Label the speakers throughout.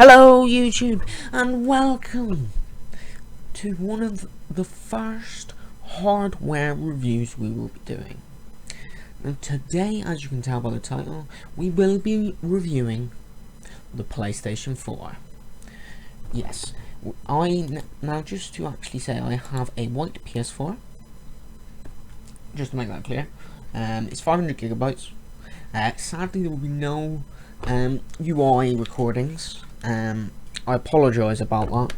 Speaker 1: Hello YouTube and welcome to one of the first hardware reviews we will be doing. And today, as you can tell by the title, we will be reviewing the PlayStation 4. Yes, now just to actually say, I have a white PS4, just to make that clear. It's 500 gigabytes. Sadly there will be no UI recordings. I apologise about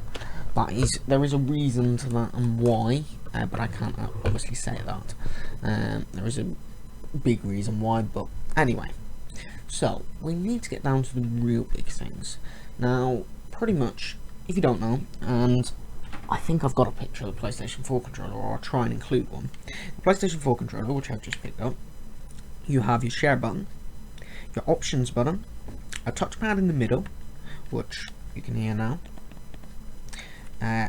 Speaker 1: that. There is a reason to that and why, but I can't obviously say that. There is a big reason why, but anyway. So we need to get down to the real big things. Now, pretty much, if you don't know, and I think I've got a picture of the PlayStation 4 controller, or I'll try and include one. The PlayStation 4 controller, which I've just picked up, you have your share button, your options button, a touchpad in the middle, which you can hear now,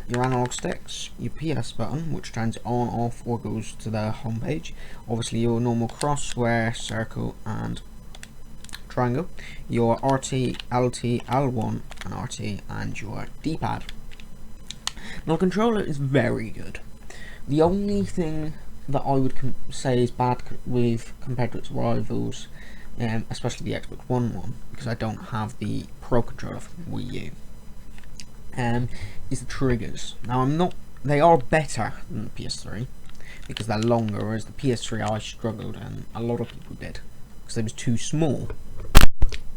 Speaker 1: your analog sticks, your PS button, which turns it on, off, or goes to the home page, obviously your normal cross, square, circle, and triangle, your RT, LT, L1, and RT, and your D-pad. Now, the controller is very good. The only thing that I would say is bad compared to its rivals, especially the Xbox One, because I don't have the Pro controller from Wii U, is the triggers. Now, they are better than the PS3 because they're longer, whereas the PS3 I struggled, and a lot of people did because they was too small.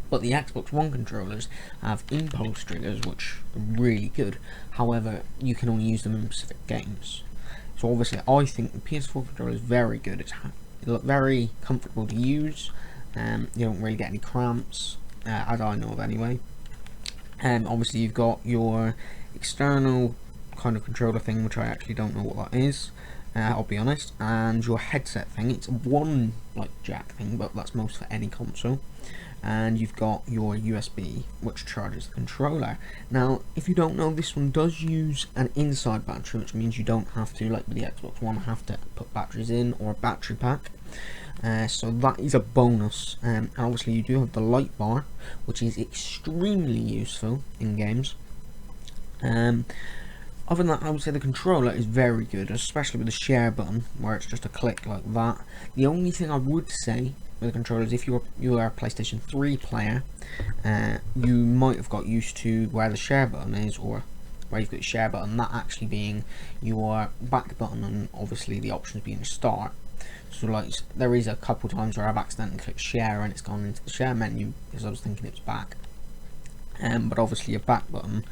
Speaker 1: But the Xbox One controllers have impulse triggers, which are really good. However, you can only use them in specific games. So obviously, I think the PS4 controller is very good. It's very comfortable to use. You don't really get any cramps, as I know of anyway. Obviously, you've got your external kind of controller thing, which I actually don't know what that is. I'll be honest. And your headset thing. It's one jack thing, but that's most for any console. And you've got your USB, which charges the controller. Now, if you don't know, this one does use an inside battery, which means you don't have to, like with the Xbox One, have to put batteries in, or a battery pack. So that is a bonus. Obviously, you do have the light bar, which is extremely useful in games. Other than that, I would say the controller is very good, especially with the share button, where it's just a click like that. The only thing I would say with the controller is if you are a PlayStation 3 player, you might have got used to where the share button is, or where you've got your share button, that actually being your back button, and obviously the options being start. So there is a couple times where I've accidentally clicked share and it's gone into the share menu because I was thinking it was back. But obviously your back button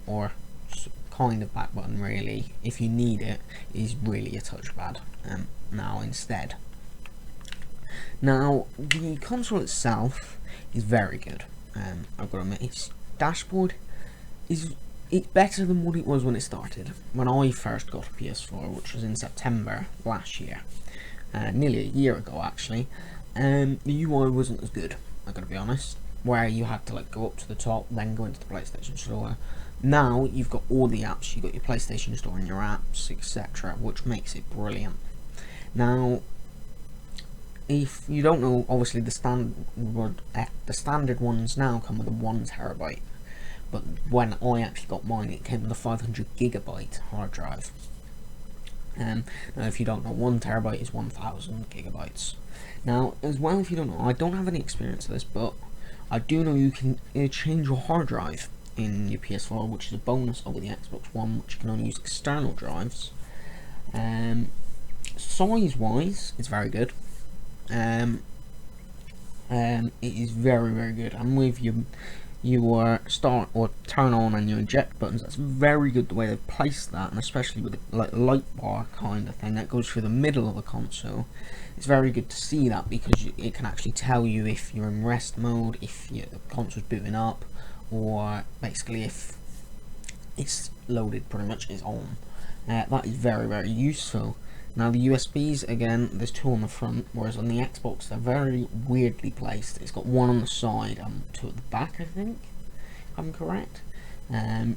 Speaker 1: or kind of back button really, if you need it, is really a touchpad now instead. Now, the console itself is very good. I've got to admit, its dashboard it's better than what it was when it started. When I first got a PS4, which was in September last year, nearly a year ago actually, the UI wasn't as good, I've got to be honest, where you had to go up to the top, then go into the PlayStation Store. Now, you've got all the apps, you've got your PlayStation Store and your apps, etc., which makes it brilliant. Now, if you don't know, obviously the standard ones now come with a 1TB, but when I actually got mine, it came with a 500GB hard drive. Now, if you don't know, 1TB is 1000 gigabytes. Now, as well, if you don't know, I don't have any experience of this, but I do know you can change your hard drive in your PS4, which is a bonus over the Xbox One, which you can only use external drives. Size-wise, it's very good. It is very, very good, and with your start or turn on and your eject buttons, that's very good the way they've placed that, and especially with the light bar kind of thing that goes through the middle of the console. It's very good to see that because it can actually tell you if you're in rest mode, if the console's booting up, or basically if it's loaded, pretty much is on. That is very, very useful. Now, the USBs, again, there's two on the front, whereas on the Xbox they're very weirdly placed. It's got one on the side and two at the back, I think, if I'm correct. That,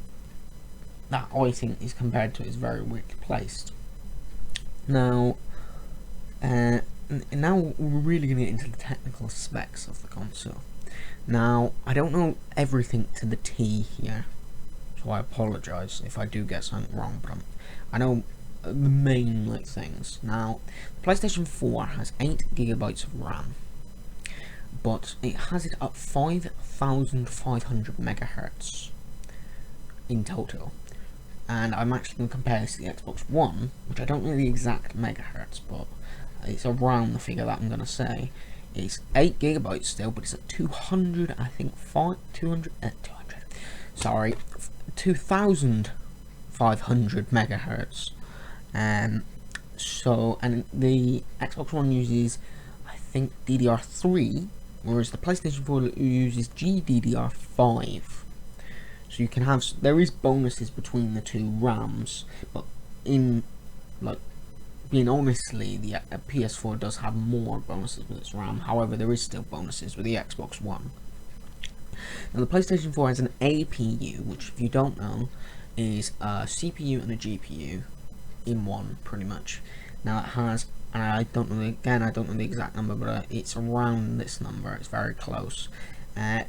Speaker 1: I think, is compared to it, is very weirdly placed. Now, now we're really going to get into the technical specs of the console. Now, I don't know everything to the T here, so I apologise if I do get something wrong, but I know the main things. Now, the PlayStation 4 has 8 gigabytes of RAM, but it has it at 5,500 megahertz in total. And I'm actually going to compare this to the Xbox One, which I don't know the exact megahertz, but it's around the figure that I'm going to say. It's 8 gigabytes still, but it's at 200, I think, 2,500 megahertz. So, and the Xbox One uses, I think, DDR3, whereas the PlayStation 4 uses GDDR5. So you can have, there is bonuses between the two RAMs, but in, being honestly, the PS4 does have more bonuses with its RAM. However, there is still bonuses with the Xbox One. Now, the PlayStation 4 has an APU, which, if you don't know, is a CPU and a GPU in one, pretty much. Now, it has, and I don't know the exact number, but it's around this number. It's very close. The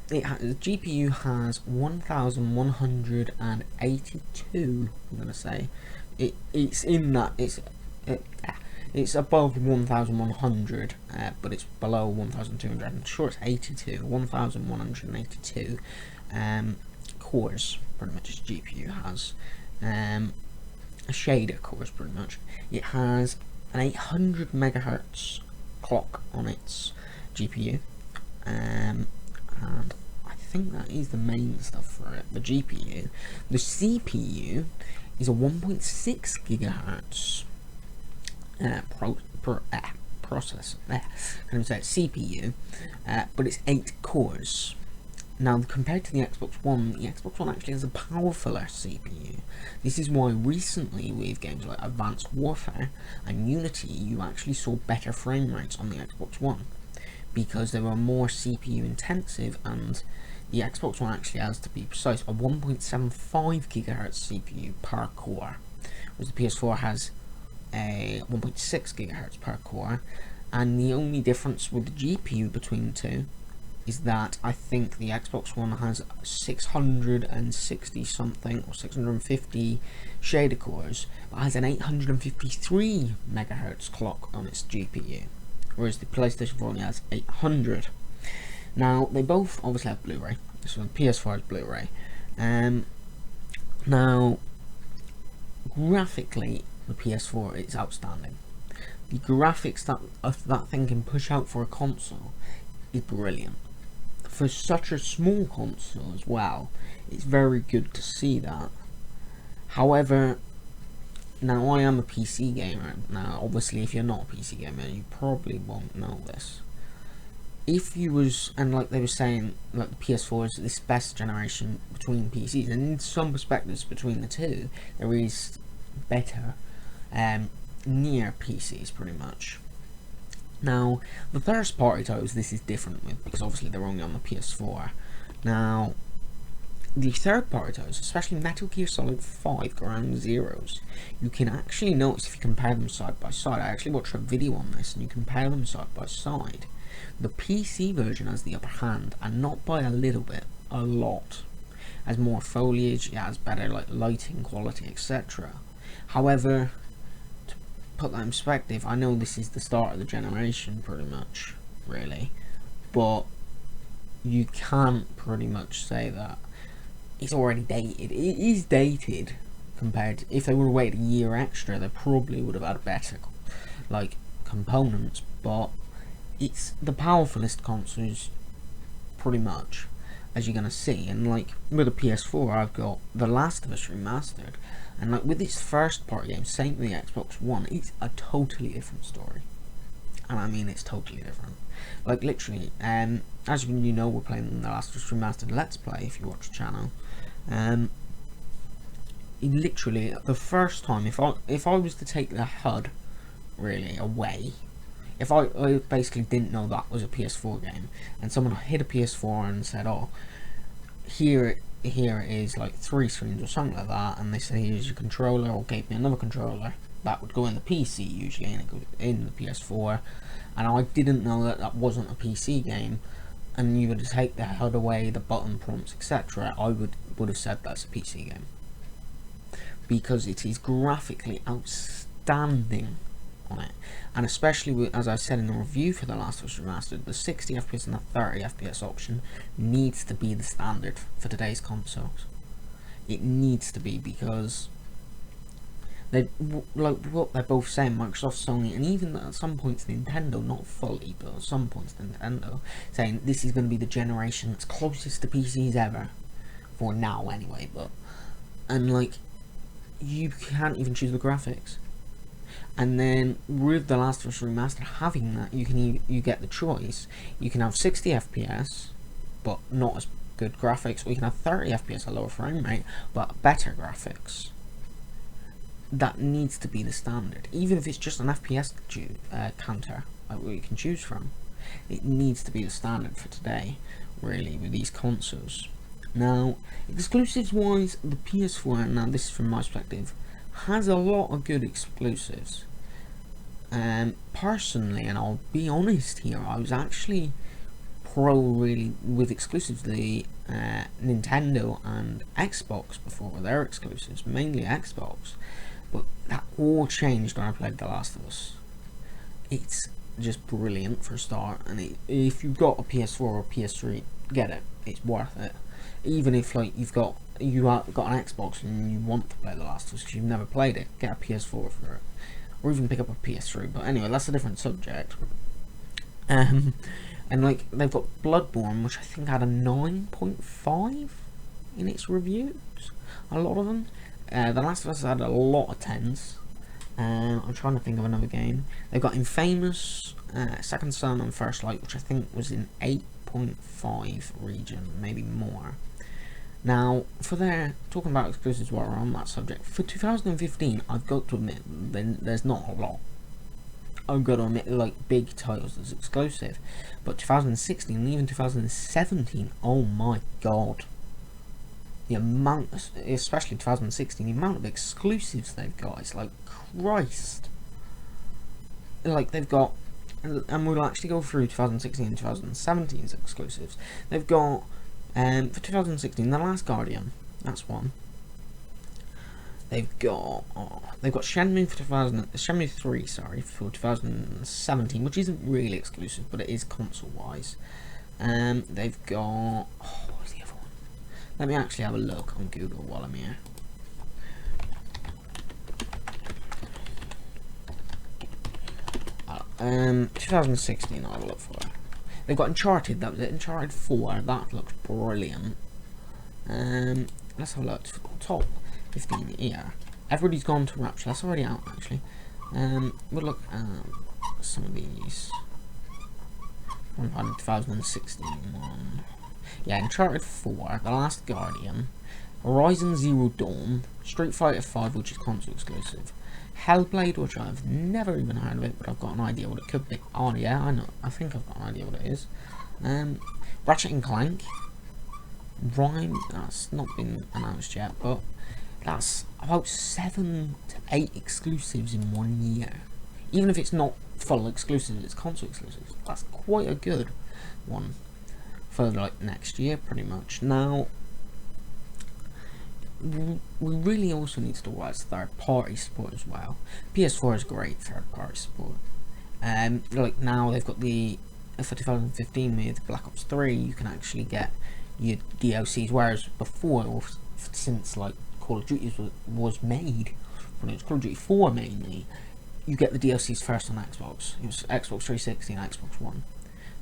Speaker 1: GPU has 1,182. I'm gonna say, it's in that it's above 1,100, but it's below 1,200. I'm sure it's 82, 1,182 cores. Pretty much its GPU has a shader cores. Pretty much, it has an 800 megahertz clock on its GPU. And I think that is the main stuff for it. The GPU. The CPU is a 1.6 gigahertz processor. CPU, but it's 8 cores. Now, compared to the Xbox One actually has a powerfuler CPU. This is why recently with games like Advanced Warfare and Unity, you actually saw better frame rates on the Xbox One, because they were more CPU intensive, and the Xbox One actually has, to be precise, a 1.75 gigahertz CPU per core, whereas the PS4 has a 1.6 gigahertz per core. And the only difference with the GPU between the two is that I think the Xbox One has 660 something or 650 shader cores, but has an 853 megahertz clock on its GPU, whereas the PlayStation 4 only has 800. Now, they both obviously have Blu-ray, so the PS4 has Blu-ray. Now, graphically, the PS4 is outstanding. The graphics that thing can push out for a console is brilliant. For such a small console as well, it's very good to see that. However, now I am a PC gamer. Now, obviously, if you're not a PC gamer, you probably won't know this. If you was, and like they were saying, like the PS4 is this best generation between PCs, and in some perspectives between the two, there is better near PCs, pretty much. Now, the first party titles this is different with, because obviously they're only on the PS4. Now, the third party titles, especially Metal Gear Solid 5 Ground Zeroes, you can actually notice if you compare them side by side. I actually watched a video on this, and you compare them side by side. The PC version has the upper hand, and not by a little bit, a lot. It has more foliage, it has better lighting quality, etc. However, to put that in perspective, I know this is the start of the generation, pretty much, really, but you can't pretty much say that it's already dated. It is dated compared to, if they would have waited a year extra, they probably would have had better components, but it's the powerfulest consoles, pretty much, as you're gonna see. And with the PS4, I've got The Last of Us Remastered, and with its first party game, same with the Xbox One, it's a totally different story. And I mean, it's totally different. Literally, as you know, we're playing The Last of Us Remastered Let's Play, if you watch the channel. Literally, the first time, if I was to take the HUD, really, away, if I basically didn't know that was a PS4 game, and someone hit a PS4 and said, oh, here it is 3 screens or something like that, and they say here's your controller, or gave me another controller, that would go in the PC usually, and it goes in the PS4, and I didn't know that wasn't a PC game, and you were to take the HUD away, the button prompts, etc., I would have said that's a PC game, because it is graphically outstanding on it, and especially with, as I said in the review for The Last of Us Remastered, the 60 FPS and the 30 FPS option needs to be the standard for today's consoles. It needs to be, because they, like what they're both saying, Microsoft, Sony, and even at some points Nintendo, not fully, but at some points Nintendo, saying this is going to be the generation that's closest to PCs ever, for now anyway. But, and like, you can't even choose the graphics. And then with The Last of Us Remastered having that, you get the choice. You can have 60 FPS, but not as good graphics, or you can have 30 FPS, a lower frame rate, but better graphics. That needs to be the standard, even if it's just an FPS counter where you can choose from. It needs to be the standard for today, really, with these consoles. Now, exclusives wise, the PS4, now this is from my perspective, has a lot of good exclusives. Personally, and I'll be honest here, I was actually pro really with exclusives, the Nintendo and Xbox before their exclusives, mainly Xbox. But that all changed when I played The Last of Us. It's just brilliant for a start, and if you've got a PS4 or PS3, get it. It's worth it. Even if like you've got an Xbox and you want to play The Last of Us because you've never played it, get a PS4 for it, or even pick up a PS3. But anyway, that's a different subject. And like they've got Bloodborne, which I think had a 9.5 in its reviews. A lot of them. The Last of Us had a lot of 10s. I'm trying to think of another game. They've got Infamous, Second Son, and First Light, which I think was in 8.5 region, maybe more. Now, for talking about exclusives while we're on that subject, for 2015, I've got to admit, there's not a lot. I've got to admit, like, big titles as exclusive. But 2016 and even 2017, oh my god. The amount, especially 2016, the amount of exclusives they've got is like Christ. Like they've got, and we'll actually go through 2016 and 2017's exclusives. They've got, for 2016, The Last Guardian, that's one. They've got Shenmue for Shenmue 3, sorry, for 2017, which isn't really exclusive, but it is console-wise. They've got, what's the other one? Let me actually have a look on Google while I'm here. Uh, 2016, I'll look for it. They've got Uncharted, that was it, Uncharted 4, that looks brilliant. Let's have a look, top 15 here. Everybody's Gone to Rapture, that's already out actually. We'll look at some of these. 2016 one. Yeah, Uncharted 4, The Last Guardian, Horizon Zero Dawn, Street Fighter 5, which is console exclusive, Hellblade, which I've never even heard of it, but I've got an idea what it could be. Oh yeah, I know, I think I've got an idea what it is. Ratchet and Clank, Rhyme, that's not been announced yet, but that's about 7 to 8 exclusives in 1 year. Even if it's not full exclusive, it's console exclusive. That's quite a good one for like next year, pretty much. Now, we really also need to talk about third-party support as well. PS4 is great third-party support. Like now they've got for 2015 with Black Ops 3, you can actually get your DLCs, whereas before, or since like Call of Duty was made, when it was Call of Duty 4 mainly, you get the DLCs first on Xbox. It was Xbox 360 and Xbox One.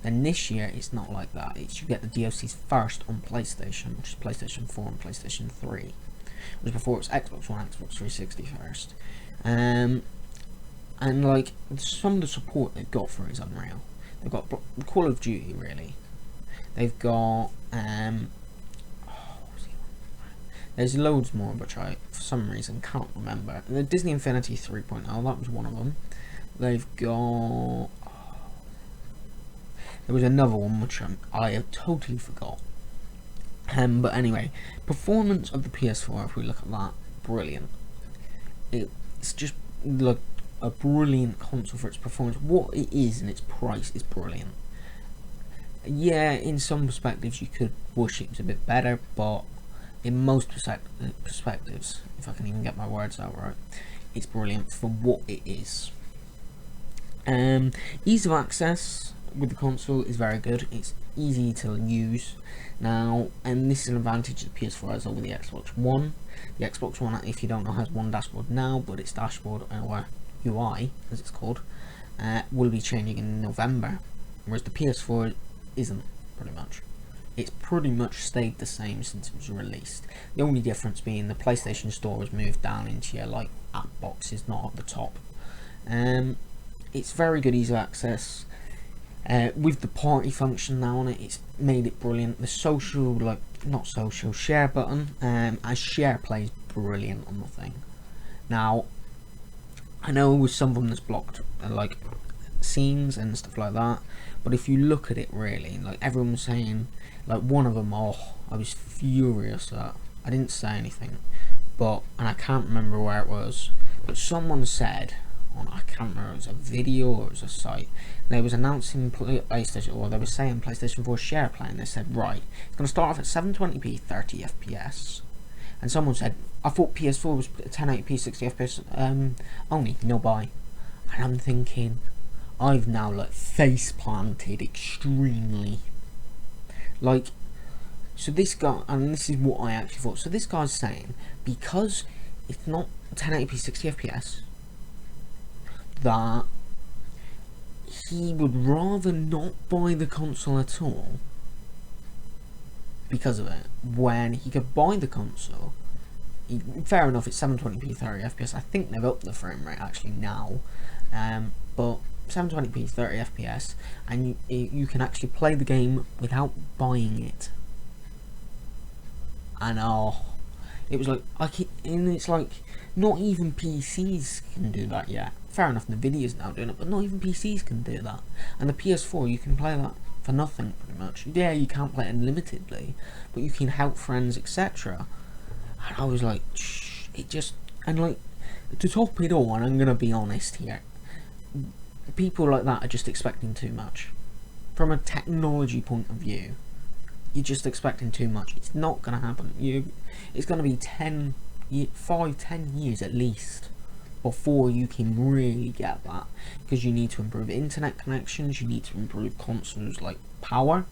Speaker 1: Then this year, it's not like that. It's you get the DLCs first on PlayStation, which is PlayStation 4 and PlayStation 3. Whereas before it was Xbox One, Xbox 360 first. And like, some of the support they've got for it is unreal. They've got Call of Duty, really. They've got, there's loads more, which I, for some reason, can't remember. The Disney Infinity 3.0, that was one of them. They've got, there was another one which I have totally forgot. But anyway, performance of the PS4, if we look at that, brilliant. It's just like a brilliant console for its performance. What it is and its price is brilliant. Yeah, in some perspectives you could wish it was a bit better, but in most perspectives, if I can even get my words out right, it's brilliant for what it is. Ease of access with the console is very good. It's easy to use now, and this is an advantage the PS4 has over the Xbox One. The Xbox One, if you don't know, has one dashboard now, but its dashboard, or UI as it's called, will be changing in November, whereas the PS4 isn't, pretty much. It's pretty much stayed the same since it was released. The only difference being the PlayStation Store has moved down into your like app boxes, not at the top. It's very good ease of access. With the party function now on it, it's made it brilliant. The social, like, not social, share button, as share plays brilliant on the thing. Now, I know with some of them that's blocked, like, scenes and stuff like that, but if you look at it really, like, everyone was saying, like, one of them, oh, I was furious at, I didn't say anything, but, and I can't remember where it was, but someone said, I can't remember, it was a video or it was a site, they was announcing PlayStation, or they were saying PlayStation 4 share play, and they said, right, it's going to start off at 720p 30 FPS, and someone said, I thought PS4 was 1080p 60 FPS only, no buy, and I'm thinking, I've now like face planted extremely, like, so this guy, and this is what I actually thought, so this guy's saying, because it's not 1080p 60 FPS, that he would rather not buy the console at all because of it, when he could buy the console. Fair enough, it's 720p 30 FPS. I think they've upped the frame rate actually now, but 720p 30 FPS, and you can actually play the game without buying it. And it was like, and it's like, not even PCs can do that yet. Fair enough, Nvidia's now doing it, but not even PCs can do that. And the PS4, you can play that for nothing, pretty much. Yeah, you can't play it unlimitedly, but you can help friends, etc. And I was like, shh, it just, and like, to top it all, and I'm gonna be honest here, people like that are just expecting too much. From a technology point of view, you're just expecting too much. It's not gonna happen. It's gonna be 10 years at least before you can really get that, because you need to improve internet connections, you need to improve consoles like power.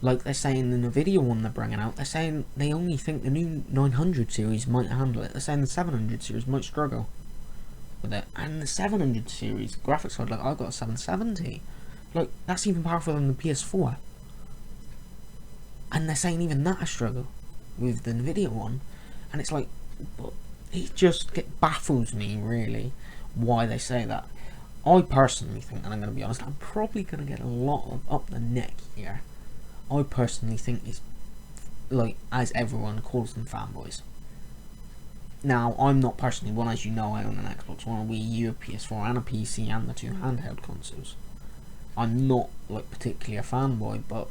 Speaker 1: Like they're saying in the video one they're bringing out, they're saying they only think the new 900 series might handle it. They're saying the 700 series might struggle with it, and the 700 series graphics card, like I've got a 770, like that's even powerful than the PS4, and they're saying even that I struggle with the Nvidia one. And it's like, but it baffles me really why they say that. I personally think, and I'm going to be honest, I'm probably going to get a lot of up the neck here. I personally think it's like, as everyone calls them, fanboys. Now, I'm not personally one, as you know, I own an Xbox One, a Wii U, a PS4 and a PC and the two handheld consoles. I'm not like particularly a fanboy, but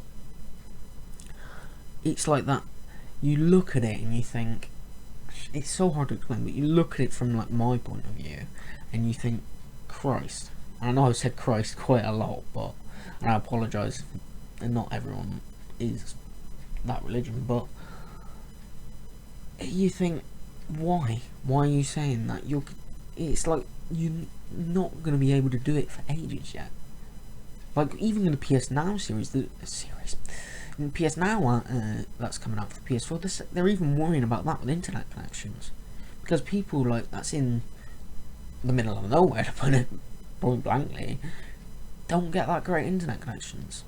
Speaker 1: it's like that. You look at it and you think, it's so hard to explain, but you look at it from like my point of view and you think, Christ. And I know I've said Christ quite a lot, but, and I apologise, and not everyone is that religion, but you think, why are you saying that? It's like you're not going to be able to do it for ages yet. Like even in the PS Now series, in PS Now that's coming out for the PS4, they're even worrying about that with internet connections, because people like that's in the middle of nowhere, to put it point blankly, don't get that great internet connections.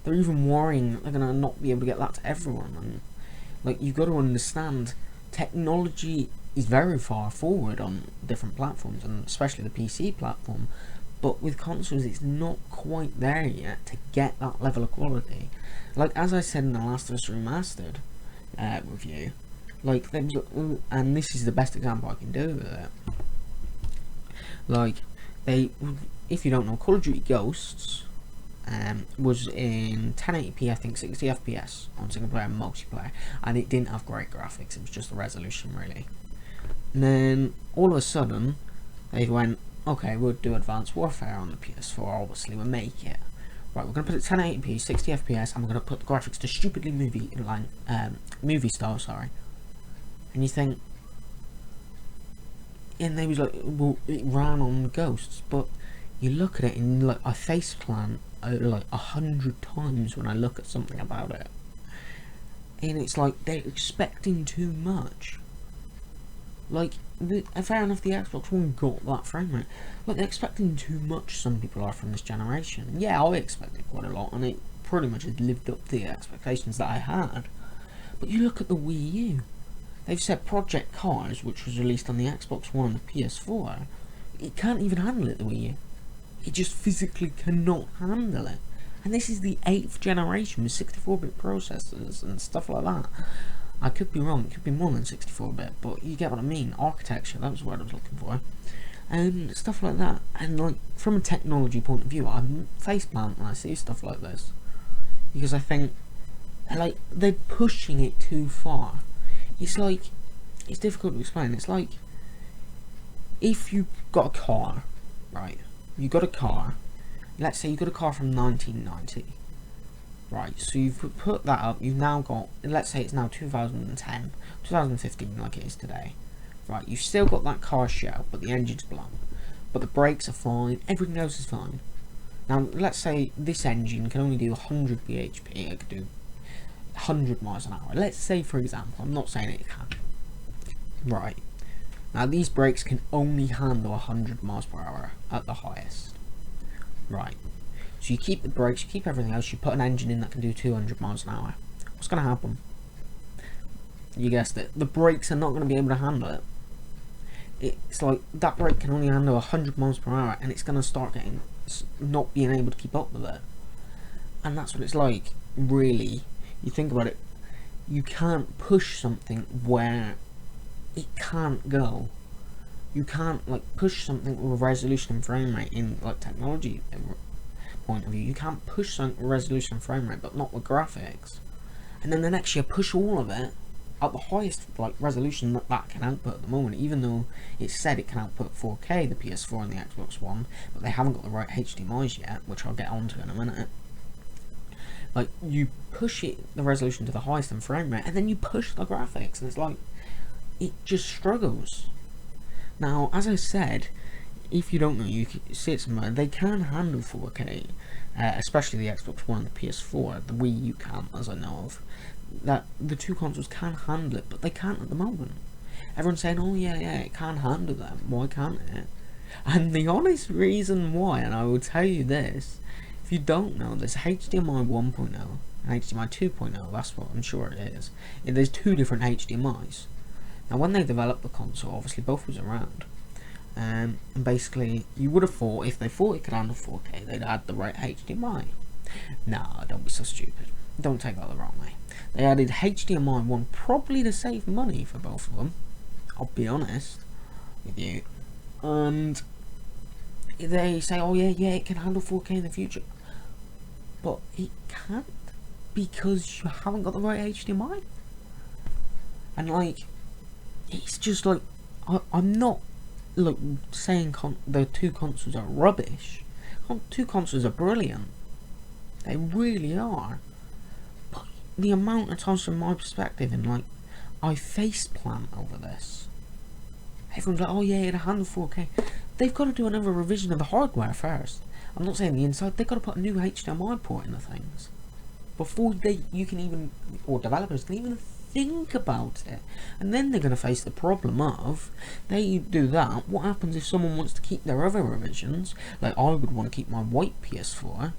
Speaker 1: They're even worrying that they're gonna not be able to get that to everyone, and like you've got to understand, technology is very far forward on different platforms, and especially the PC platform. But with consoles, it's not quite there yet to get that level of quality. Like as I said in the Last of Us Remastered review, like and this is the best example I can do with it. Like if you don't know, Call of Duty Ghosts was in 1080p, I think 60 FPS on single player and multiplayer, and it didn't have great graphics. It was just the resolution really. And then all of a sudden, they went, okay, we'll do Advanced Warfare on the PS4. Obviously, we'll make it. right, we're going to put it 1080p, 60 FPS, and we're going to put the graphics to stupidly movie style, sorry. And you think, and they was like, well, it ran on ghosts, but you look at it and like I faceplant like 100 times when I look at something about it, and it's like they're expecting too much. Like, fair enough, the Xbox One got that frame rate. Like, they're expecting too much, some people are, from this generation. Yeah, I expected quite a lot, and it pretty much has lived up to the expectations that I had. But you look at the Wii U. They've said Project Cars, which was released on the Xbox One and the PS4, it can't even handle it, the Wii U. It just physically cannot handle it. And this is the 8th generation with 64-bit processors and stuff like that. I could be wrong, it could be more than 64-bit, but you get what I mean. Architecture, that was what I was looking for. And stuff like that. And like, from a technology point of view, I'm faceplant when I see stuff like this. Because I think, like, they're pushing it too far. It's like, it's difficult to explain. It's like, if you've got a car, right? You got a car, let's say you got a car from 1990. Right, so you've put that up, you've now got, let's say it's now 2010, 2015 like it is today. Right, you've still got that car shell, but the engine's blown. But the brakes are fine, everything else is fine. Now, let's say this engine can only do 100 bhp, it could do 100 miles an hour. Let's say, for example, I'm not saying it can. Right, now these brakes can only handle 100 miles per hour at the highest. Right. So you keep the brakes, you keep everything else, you put an engine in that can do 200 miles an hour. What's going to happen? You guessed it. The brakes are not going to be able to handle it. It's like, that brake can only handle 100 miles per hour, and it's going to start getting, not being able to keep up with it. And that's what it's like, really. You think about it, you can't push something where it can't go. You can't, like, push something with resolution and frame rate in, like, technology point of view. You can't push something with resolution and frame rate, but not with graphics. And then the next year, push all of it at the highest, like, resolution that can output at the moment, even though it said it can output 4K, the PS4 and the Xbox One, but they haven't got the right HDMIs yet, which I'll get onto in a minute. Like, you push it, the resolution to the highest in frame rate, and then you push the graphics, and it's like, it just struggles. Now, as I said, if you don't know, you can see it somewhere, they can handle 4K, especially the Xbox One and the PS4, the Wii U can't, as I know of. That the two consoles can handle it, but they can't at the moment. Everyone's saying, oh yeah, it can handle them, why can't it? And the honest reason why, and I will tell you this, if you don't know, there's HDMI 1.0 and HDMI 2.0, that's what I'm sure it is. There's two different HDMIs. Now when they developed the console, obviously both was around. And basically, you would have thought, if they thought it could handle 4K, they'd add the right HDMI. Nah, don't be so stupid. Don't take that the wrong way. They added HDMI 1 probably to save money for both of them. I'll be honest with you. And they say, oh yeah, it can handle 4K in the future. But it can't, because you haven't got the right HDMI. And like, it's just like, I'm not saying the two consoles are rubbish. Two consoles are brilliant. They really are. But the amount of times from my perspective, and like, I faceplant over this. Everyone's like, oh yeah, it'll handle 4K. They've got to do another revision of the hardware first. I'm not saying the inside, they've got to put a new HDMI port in the things. Before you can even, or developers can even think about it. And then they're going to face the problem of, they do that, what happens if someone wants to keep their other revisions? Like, I would want to keep my white PS4.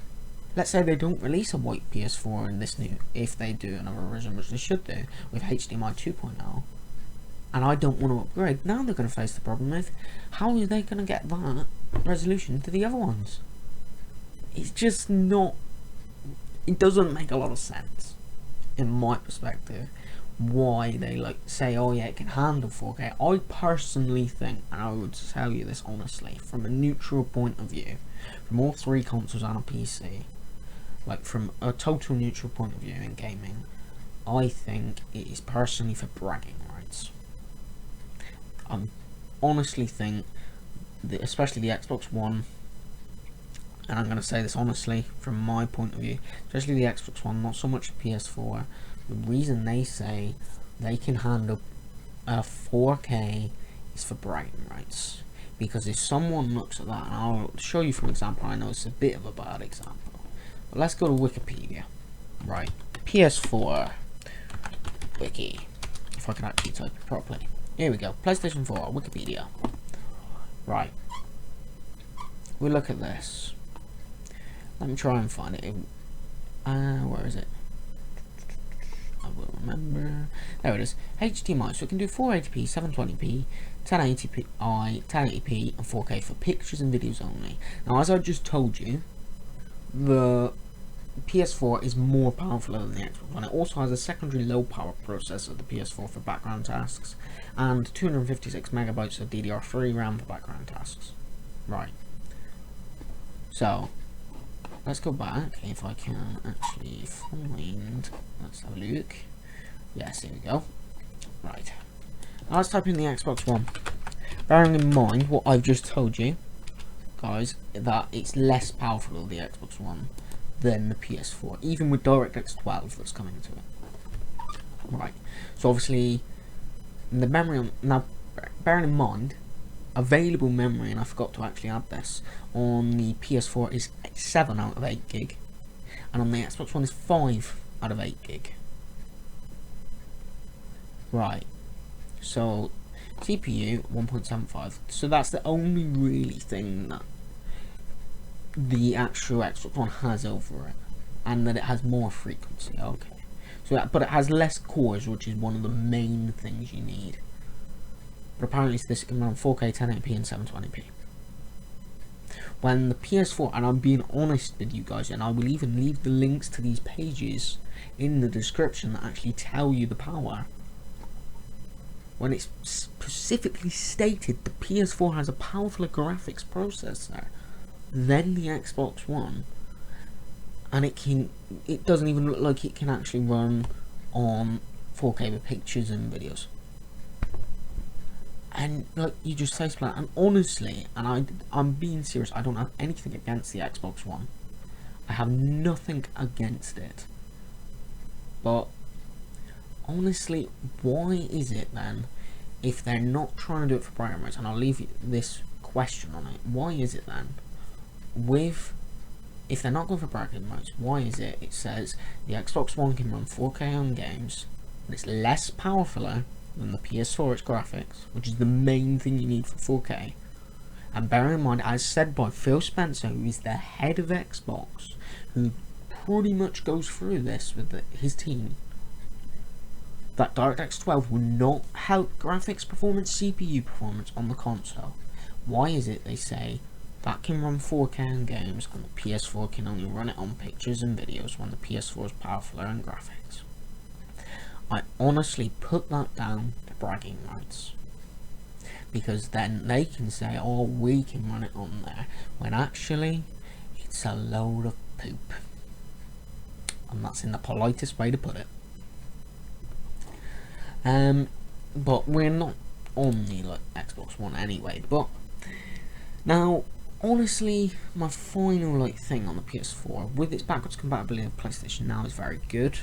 Speaker 1: Let's say they don't release a white PS4 in this new, if they do another revision, which they should do, with HDMI 2.0, and I don't want to upgrade. Now they're going to face the problem with, how are they going to get that resolution to the other ones? It's just not, it doesn't make a lot of sense, in my perspective, why they like say, oh yeah, it can handle 4K. I personally think, and I would tell you this honestly, from a neutral point of view, from all three consoles and a PC, like from a total neutral point of view in gaming, I think it is personally for bragging rights. I honestly think that, especially the Xbox One and I'm going to say this honestly from my point of view, especially the Xbox One, not so much the PS4, the reason they say they can handle 4K is for bragging rights. Because if someone looks at that, and I'll show you from example, I know it's a bit of a bad example, but let's go to Wikipedia. Right, PS4 Wiki, if I can actually type it properly. Here we go, PlayStation 4 Wikipedia. Right, we look at this. Let me try and find it. Where is it? I will remember. There it is. HDMI, so it can do 480p, 720p, 1080p, 1080p, and 4K for pictures and videos only. Now, as I just told you, the PS4 is more powerful than the Xbox One. It also has a secondary low power processor, the PS4, for background tasks, and 256 megabytes of DDR3 RAM for background tasks. Right. So, let's go back, if I can actually find, let's have a look. Yes, here we go. Right. Now let's type in the Xbox One. Bearing in mind what I've just told you, guys, that it's less powerful than the Xbox One than the PS4, even with DirectX 12 that's coming to it. Right. So obviously, the memory, now bearing in mind, available memory, and I forgot to actually add this, on the PS4 is 7 out of 8 gig, and on the Xbox One is 5 out of 8 gig. Right, so CPU 1.75, so that's the only really thing that the actual Xbox One has over it, and that it has more frequency. Okay, so but it has less cores, which is one of the main things you need. But apparently this can run 4K, 1080p, and 720p. When the PS4, and I'm being honest with you guys, and I will even leave the links to these pages in the description that actually tell you the power. When it's specifically stated the PS4 has a powerful graphics processor than the Xbox One, and it doesn't even look like it can actually run on 4K with pictures and videos. And like, you just face plant, and honestly, and I'm being serious, I don't have anything against the Xbox One. I have nothing against it. But honestly, why is it then, if they're not trying to do it for bragging rights, and I'll leave you this question on it, why is it then, if they're not going for bragging rights, why is it says the Xbox One can run 4K on games, but it's less powerful than the PS4, its graphics, which is the main thing you need for 4K. And bear in mind, as said by Phil Spencer, who is the head of Xbox, who pretty much goes through this with his team, that DirectX 12 will not help graphics performance, CPU performance on the console. Why is it they say that can run 4K on games and the PS4 can only run it on pictures and videos when the PS4 is powerful in graphics? I honestly put that down to bragging rights, because then they can say, oh, we can run it on there, when actually it's a load of poop, and that's in the politest way to put it. But we're not on the Xbox One anyway. But now, honestly, my final thing on the PS4 with its backwards compatibility with PlayStation Now is very good.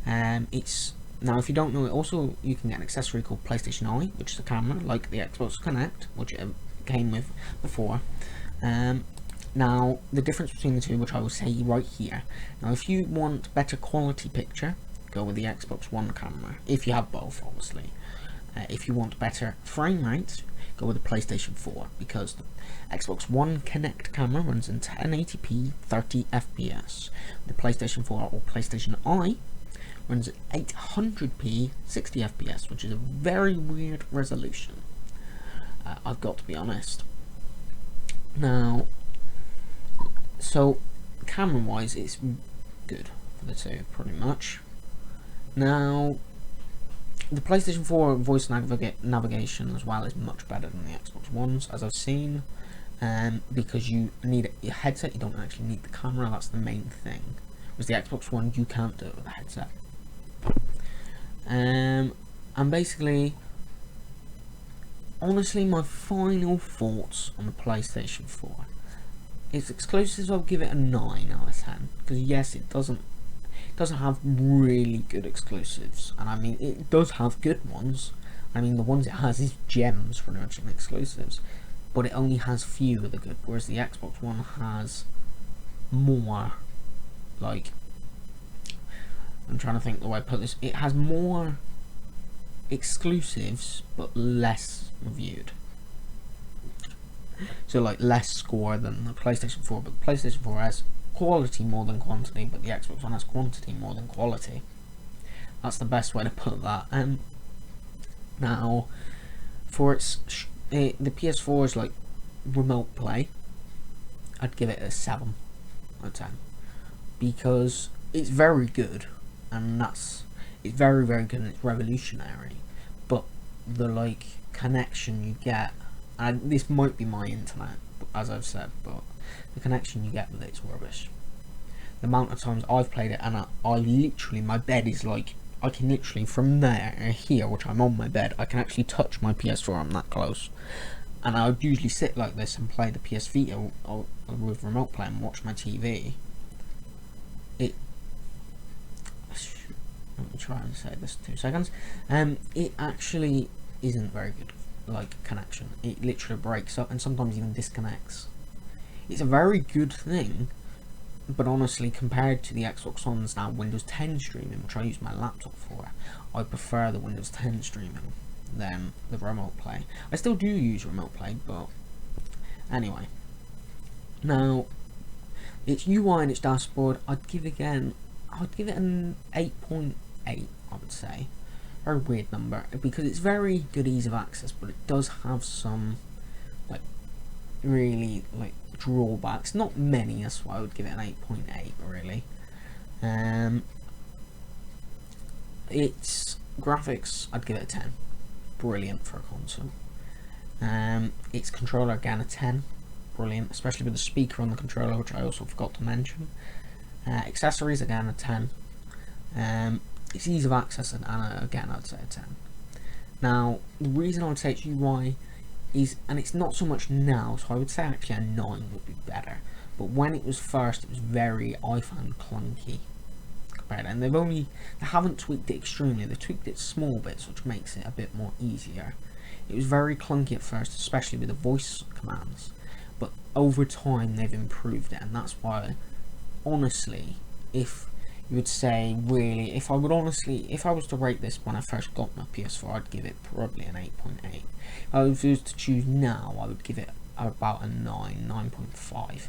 Speaker 1: It's now, if you don't know it, also you can get an accessory called PlayStation Eye, which is a camera like the Xbox Connect, which it came with before. Now, the difference between the two, which I will say right here. Now, if you want better quality picture, go with the Xbox One camera, if you have both, obviously. If you want better frame rate, go with the PlayStation 4, because the Xbox One Connect camera runs in 1080p 30 FPS. The PlayStation 4 or PlayStation Eye runs at 800p 60 FPS, which is a very weird resolution. I've got to be honest. Now, so camera wise, it's good for the two, pretty much. Now, the PlayStation 4 voice navigation as well is much better than the Xbox One's, as I've seen, because you need a headset, you don't actually need the camera, that's the main thing. Whereas the Xbox One, you can't do it with a headset. And basically, honestly, my final thoughts on the PlayStation 4. its exclusives, I'll give it a 9 out of 10, because yes, it doesn't have really good exclusives, and I mean it does have good ones. I mean the ones it has is gems pretty much in exclusives, but it only has few of the good, whereas the Xbox One has more, like, I'm trying to think the way I put this, it has more exclusives but less reviewed. So like less score than the PlayStation 4, but the PlayStation 4 has quality more than quantity, but the Xbox One has quantity more than quality. That's the best way to put that. Now, for its the PS4 is like remote play, I'd give it a 7 out of 10, because it's very good, and it's very good and it's revolutionary, but the like connection you get, and this might be my internet as I've said, but the connection you get with it's rubbish. The amount of times I've played it, and I literally, my bed is like, I can literally from here, which I'm on my bed, I can actually touch my PS4, I'm that close. And I would usually sit like this and play the PS Vita with remote play and watch my TV. Let me try and say this 2 seconds. It actually isn't very good, like, connection. It literally breaks up and sometimes even disconnects. It's a very good thing, but honestly, compared to the Xbox One's now Windows 10 streaming, which I use my laptop for, I prefer the Windows 10 streaming than the remote play. I still do use remote play, but anyway. Now, its UI and its dashboard, I'd give it an 8.8, I would say. Very weird number, because it's very good ease of access, but it does have some, like, really, like, drawbacks. Not many, that's why I would give it an 8.8, really. Its graphics, I'd give it a 10. Brilliant for a console. Its controller, again, a 10. Brilliant, especially with the speaker on the controller, which I also forgot to mention. Accessories, again, a 10. Its ease of access, and again, I'd say a 10. Now, the reason I would say it's UI is, and it's not so much now, so I would say actually a 9 would be better. But when it was first, it was I found clunky compared to, and they haven't tweaked it extremely, they tweaked it small bits, which makes it a bit more easier. It was very clunky at first, especially with the voice commands, but over time they've improved it, and that's why, honestly, if you would say, really, if I was to rate this when I first got my PS4, I'd give it probably an 8.8. If I was to choose now, I would give it about a 9.5.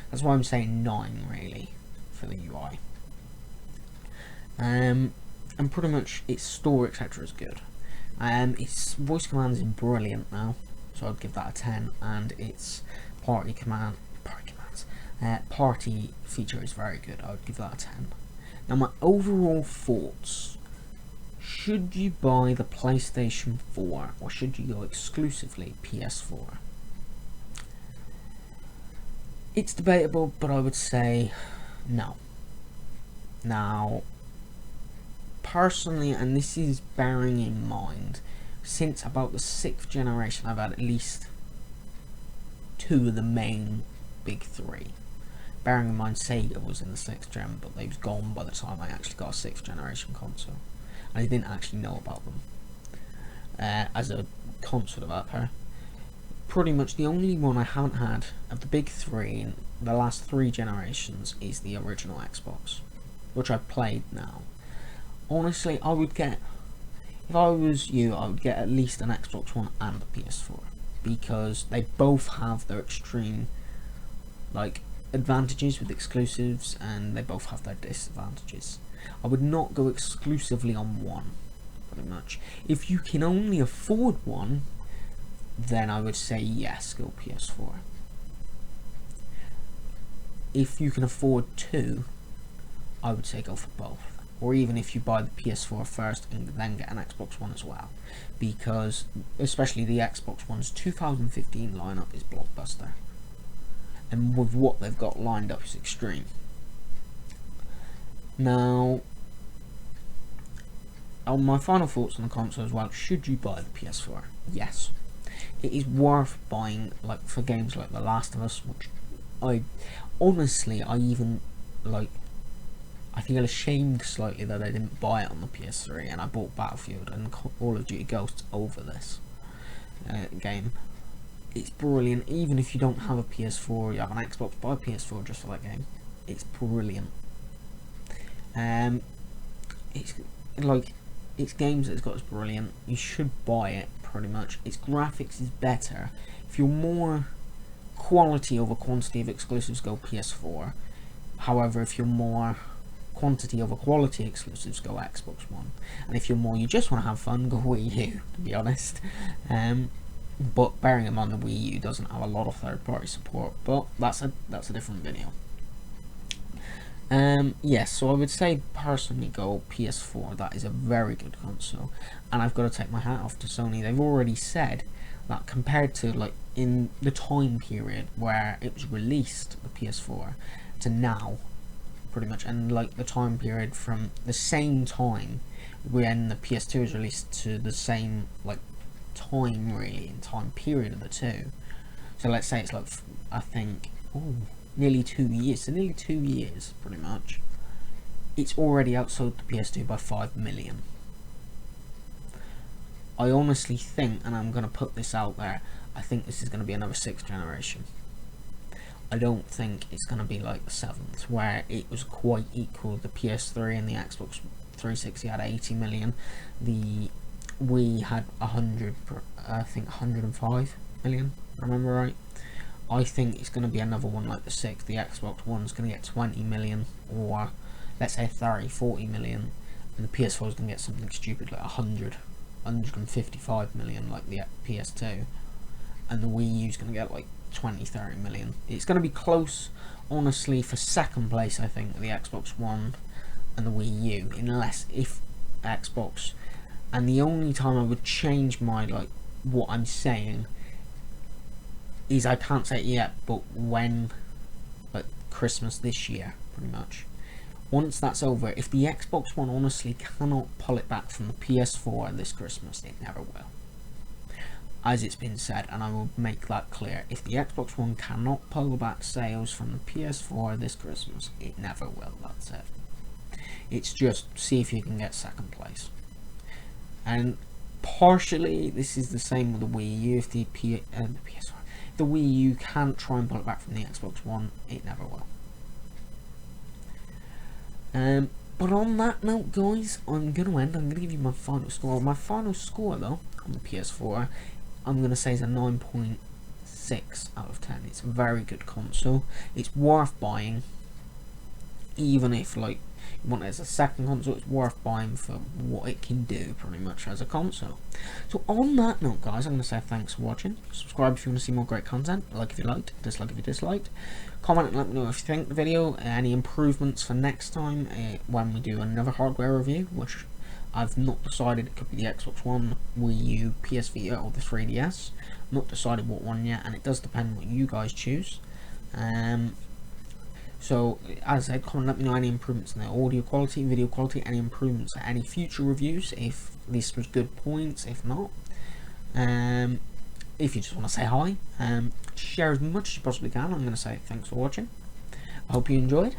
Speaker 1: That's why I'm saying 9, really, for the UI. And pretty much its store, etc. is good. Its voice commands is brilliant now, so I'd give that a 10, and its party feature is very good. I would give that a 10. Now, my overall thoughts: should you buy the PlayStation 4 or should you go exclusively PS4? It's debatable, but I would say no. Now, personally, and this is bearing in mind, since about the 6th generation, I've had at least 2 of the main big 3. Bearing in mind Sega was in the 6th gen, but they was gone by the time I actually got a 6th generation console. I didn't actually know about them as a console developer. Pretty much the only one I haven't had of the big 3 in the last 3 generations is the original Xbox, which I've played now. Honestly, I would get, if I was you, I would get at least an Xbox One and a PS4, because they both have their extreme, like, advantages with exclusives, and they both have their disadvantages. I would not go exclusively on one, pretty much. If you can only afford one, then I would say yes, go PS4. If you can afford 2, I would say go for both. Or even if you buy the PS4 first and then get an Xbox One as well, because especially the Xbox One's 2015 lineup is blockbuster, and with what they've got lined up is extreme. Now, on my final thoughts on the console as well: should you buy the PS4? Yes, it is worth buying, like, for games like The Last of Us, which I honestly, I even like. I feel ashamed slightly that I didn't buy it on the PS3 and I bought Battlefield and Call of Duty Ghosts over this game. It's brilliant. Even if you don't have a PS4, you have an Xbox, buy a PS4 just for that game. It's brilliant. It's like, its games that it's got is brilliant. You should buy it, pretty much. Its graphics is better. If you're more quality over quantity of exclusives, go PS4. However, if you're more quantity over quality exclusives, go Xbox One. And if you're more, you just want to have fun, go Wii U, to be honest. But bearing in mind the Wii U doesn't have a lot of third-party support, but that's a different video. Yes, so I would say personally go PS4. That is a very good console, and I've got to take my hat off to Sony. They've already said that compared to like in the time period where it was released, the PS4, to now, pretty much, and like the time period from the same time when the PS2 was released to the same like time really in time period of the two. So let's say it's like, I think, nearly 2 years. So nearly 2 years, pretty much. It's already outsold the PS2 by 5 million. I honestly think, and I'm going to put this out there, I think this is going to be another 6th generation. I don't think it's going to be like the 7th, where it was quite equal. The PS3 and the Xbox 360 had 80 million. The Wii had 105 million, remember right? I think it's going to be another one like the 6th. The Xbox One's going to get 20 million, or let's say 30, 40 million, and the PS4 is going to get something stupid like 155 million like the PS2, and the Wii U is going to get like 20, 30 million. It's going to be close, honestly, for second place, I think, the Xbox One and the Wii U, unless if Xbox. And the only time I would change my like what I'm saying is, I can't say it yet, but when, like Christmas this year, pretty much. Once that's over, if the Xbox One honestly cannot pull it back from the PS4 this Christmas, it never will. As it's been said, and I will make that clear, if the Xbox One cannot pull back sales from the PS4 this Christmas, it never will. That's it. It's just see if you can get second place. And partially, this is the same with the Wii U. If the PS4, the Wii U can't try and pull it back from the Xbox One, it never will. But on that note, guys, I'm going to end. I'm going to give you my final score. My final score, though, on the PS4, I'm going to say is a 9.6 out of 10. It's a very good console. It's worth buying. Even if, like, you want it as a second console, it's worth buying for what it can do, pretty much, as a console. So on that note, guys, I'm going to say thanks for watching. Subscribe if you want to see more great content. Like if you liked, dislike if you disliked. Comment and let me know if you think the video, any improvements for next time when we do another hardware review, which I've not decided. It could be the Xbox One, Wii U, PS Vita, or the 3DS. Not decided what one yet, and it does depend what you guys choose. So, as I said, comment, let me know any improvements in the audio quality, video quality, any improvements, any future reviews, if this was good points, if not. If you just want to say hi, share as much as you possibly can. I'm going to say thanks for watching. I hope you enjoyed,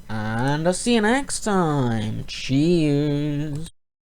Speaker 1: and I'll see you next time. Cheers.